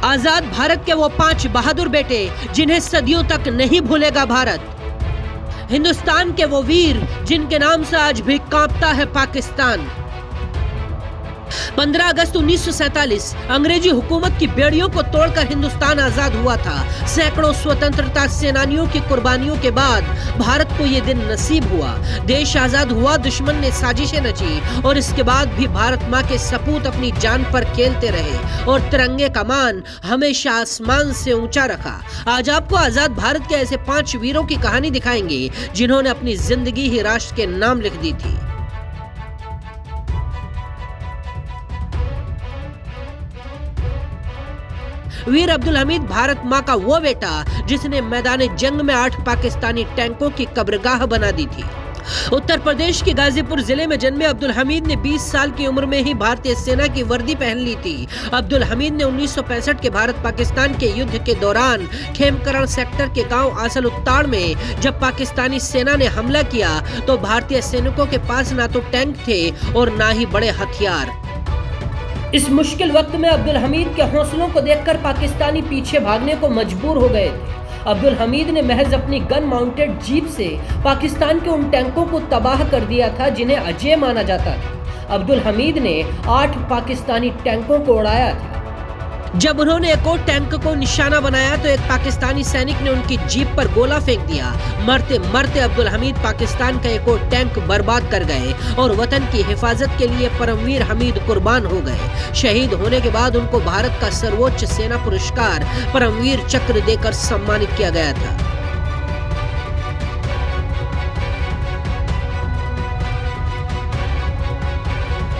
आजाद भारत के वो 5 बहादुर बेटे जिन्हें सदियों तक नहीं भूलेगा भारत। हिंदुस्तान के वो वीर जिनके नाम से आज भी कांपता है पाकिस्तान। 15 अगस्त 1947 अंग्रेजी हुकूमत की बेड़ियों को तोड़कर हिंदुस्तान आजाद हुआ था। सैकड़ों स्वतंत्रता सेनानियों की कुर्बानियों के बाद भारत को ये दिन नसीब हुआ। देश आजाद हुआ, दुश्मन ने साजिशें रची और इसके बाद भी भारत माँ के सपूत अपनी जान पर खेलते रहे और तिरंगे का मान हमेशा आसमान से ऊंचा रखा। आज आपको आजाद भारत के ऐसे 5 वीरों की कहानी दिखाएंगे जिन्होंने अपनी जिंदगी ही राष्ट्र के नाम लिख दी थी। वीर अब्दुल हमीद भारत माँ का वो बेटा जिसने मैदान जंग में 8 पाकिस्तानी टैंकों की कब्रगाह बना दी थी। उत्तर प्रदेश के गाजीपुर जिले में जन्मे अब्दुल हमीद ने 20 साल की उम्र में ही भारतीय सेना की वर्दी पहन ली थी। अब्दुल हमीद ने 1965 के भारत पाकिस्तान के युद्ध के दौरान खेमकरण सेक्टर के गांव आसल उत्ताड़ में जब पाकिस्तानी सेना ने हमला किया तो भारतीय सैनिकों के पास ना तो टैंक थे और ना ही बड़े हथियार। इस मुश्किल वक्त में अब्दुल हमीद के हौसलों को देखकर पाकिस्तानी पीछे भागने को मजबूर हो गए थे। अब्दुल हमीद ने महज अपनी गन माउंटेड जीप से पाकिस्तान के उन टैंकों को तबाह कर दिया था जिन्हें अजेय माना जाता था। अब्दुल हमीद ने 8 पाकिस्तानी टैंकों को उड़ाया था। जब उन्होंने एक और टैंक को निशाना बनाया तो एक पाकिस्तानी सैनिक ने उनकी जीप पर गोला फेंक दिया। मरते मरते अब्दुल हमीद पाकिस्तान का एक और टैंक बर्बाद कर गए और वतन की हिफाजत के लिए परमवीर हमीद कुर्बान हो गए। शहीद होने के बाद उनको भारत का सर्वोच्च सेना पुरस्कार परमवीर चक्र देकर सम्मानित किया गया था।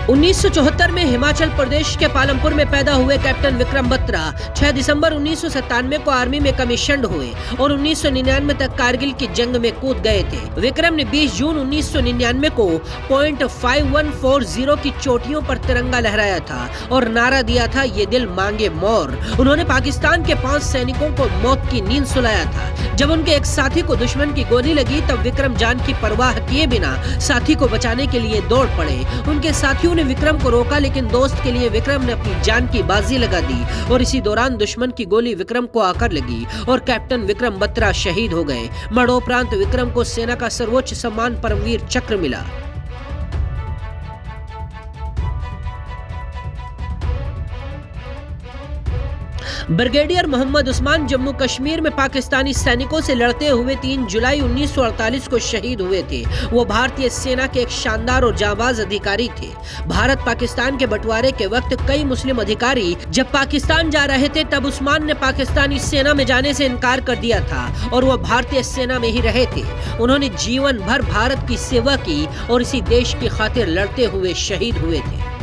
1974 में हिमाचल प्रदेश के पालमपुर में पैदा हुए कैप्टन विक्रम बत्रा 6 दिसंबर 1997 को आर्मी में कमीशन्ड हुए और 1999 तक कारगिल की जंग में कूद गए थे। विक्रम ने 20 जून 1999 को .5140 की चोटियों पर तिरंगा लहराया था और नारा दिया था, ये दिल मांगे मोर। उन्होंने पाकिस्तान के 5 सैनिकों को मौत की नींद सुलाया था। जब उनके एक साथी को दुश्मन की गोली लगी तब विक्रम जान की परवाह किए बिना साथी को बचाने के लिए दौड़ पड़े। उनके साथियों ने विक्रम को रोका लेकिन दोस्त के लिए विक्रम ने अपनी जान की बाजी लगा दी और इसी दौरान दुश्मन की गोली विक्रम को आकर लगी और कैप्टन विक्रम बत्रा शहीद हो गए। मरणोपरांत विक्रम को सेना का सर्वोच्च सम्मान परमवीर चक्र मिला। ब्रिगेडियर मोहम्मद उस्मान जम्मू कश्मीर में पाकिस्तानी सैनिकों से लड़ते हुए 3 जुलाई 1948 को शहीद हुए थे। वो भारतीय सेना के एक शानदार और जाबाज अधिकारी थे। भारत पाकिस्तान के बंटवारे के वक्त कई मुस्लिम अधिकारी जब पाकिस्तान जा रहे थे तब उस्मान ने पाकिस्तानी सेना में जाने से इनकार कर दिया था और वो भारतीय सेना में ही रहे थे। उन्होंने जीवन भर भारत की सेवा की और इसी देश की खातिर लड़ते हुए शहीद हुए थे।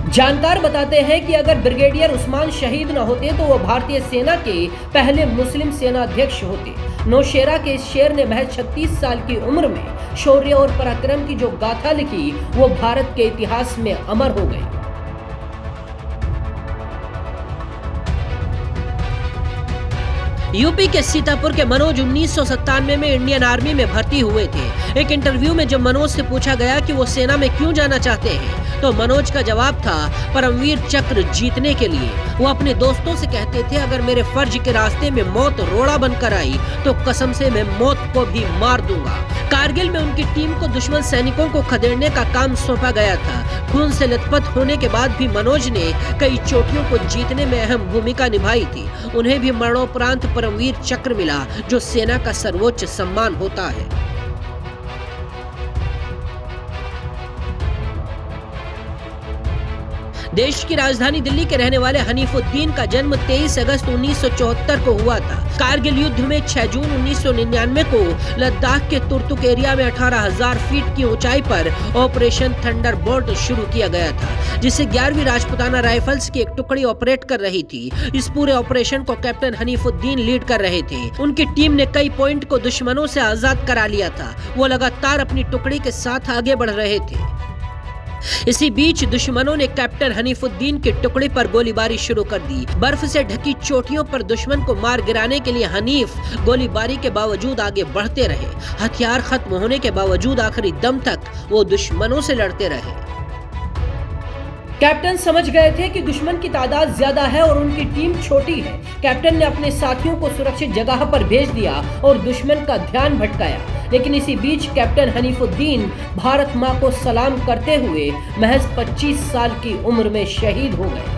जानकार बताते हैं कि अगर ब्रिगेडियर उस्मान शहीद न होते तो वो भारतीय सेना के पहले मुस्लिम सेना अध्यक्ष होते। नौशेरा के इस शेर ने महज 36 साल की उम्र में शौर्य और पराक्रम की जो गाथा लिखी वो भारत के इतिहास में अमर हो गई। यूपी के सीतापुर के मनोज 1997 में इंडियन आर्मी में भर्ती हुए थे। एक इंटरव्यू में जब मनोज से पूछा गया कि वो सेना में क्यों जाना चाहते हैं तो मनोज का जवाब था, परमवीर चक्र जीतने के लिए। वो अपने दोस्तों से कहते थे, अगर मेरे फर्ज के रास्ते में मौत रोड़ा बनकर आई तो कसम से मैं मौत को भी मार दूंगा। कारगिल में उनकी टीम को दुश्मन सैनिकों को खदेड़ने का काम सौंपा गया था। खून से लथपथ होने के बाद भी मनोज ने कई चोटियों को जीतने में अहम भूमिका निभाई थी। उन्हें भी मरणोपरांत परमवीर चक्र मिला जो सेना का सर्वोच्च सम्मान होता है। देश की राजधानी दिल्ली के रहने वाले हनीफुद्दीन का जन्म 23 अगस्त 1974 को हुआ था। कारगिल युद्ध में 6 जून 1999 को लद्दाख के तुर्तुक एरिया में 18,000 फीट की ऊंचाई पर ऑपरेशन थंडरबोल्ट शुरू किया गया था, जिसे 11वीं राजपुताना राइफल्स की एक टुकड़ी ऑपरेट कर रही थी। इस पूरे ऑपरेशन को कैप्टन हनीफुद्दीन लीड कर रहे थे। उनकी टीम ने कई पॉइंट को दुश्मनों से आजाद करा लिया था। वो लगातार अपनी टुकड़ी के साथ आगे बढ़ रहे थे। इसी बीच दुश्मनों ने कैप्टन हनीफुद्दीन की टुकड़ी पर गोलीबारी शुरू कर दी। बर्फ से ढकी चोटियों पर दुश्मन को मार गिराने के लिए हनीफ गोलीबारी के बावजूद आगे बढ़ते रहे। हथियार खत्म होने के बावजूद आखिरी दम तक वो दुश्मनों से लड़ते रहे। कैप्टन समझ गए थे कि दुश्मन की तादाद ज्यादा है और उनकी टीम छोटी है। कैप्टन ने अपने साथियों को सुरक्षित जगह पर भेज दिया और दुश्मन का ध्यान भटकाया। लेकिन इसी बीच कैप्टन हनीफुद्दीन भारत मां को सलाम करते हुए महज 25 साल की उम्र में शहीद हो गए।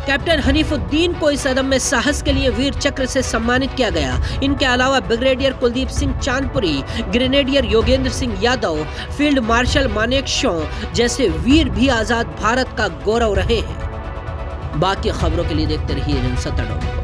कैप्टन हनीफुद्दीन को इस अदम्य साहस के लिए वीर चक्र से सम्मानित किया गया। इनके अलावा brigadier Kuldeep Singh Chandpuri, grenadier Yogendra Singh Yadav, field marshal Manekshaw जैसे वीर भी आजाद भारत का गौरव रहे हैं। बाकी खबरों के लिए देखते रहिए जनसत्ता.com।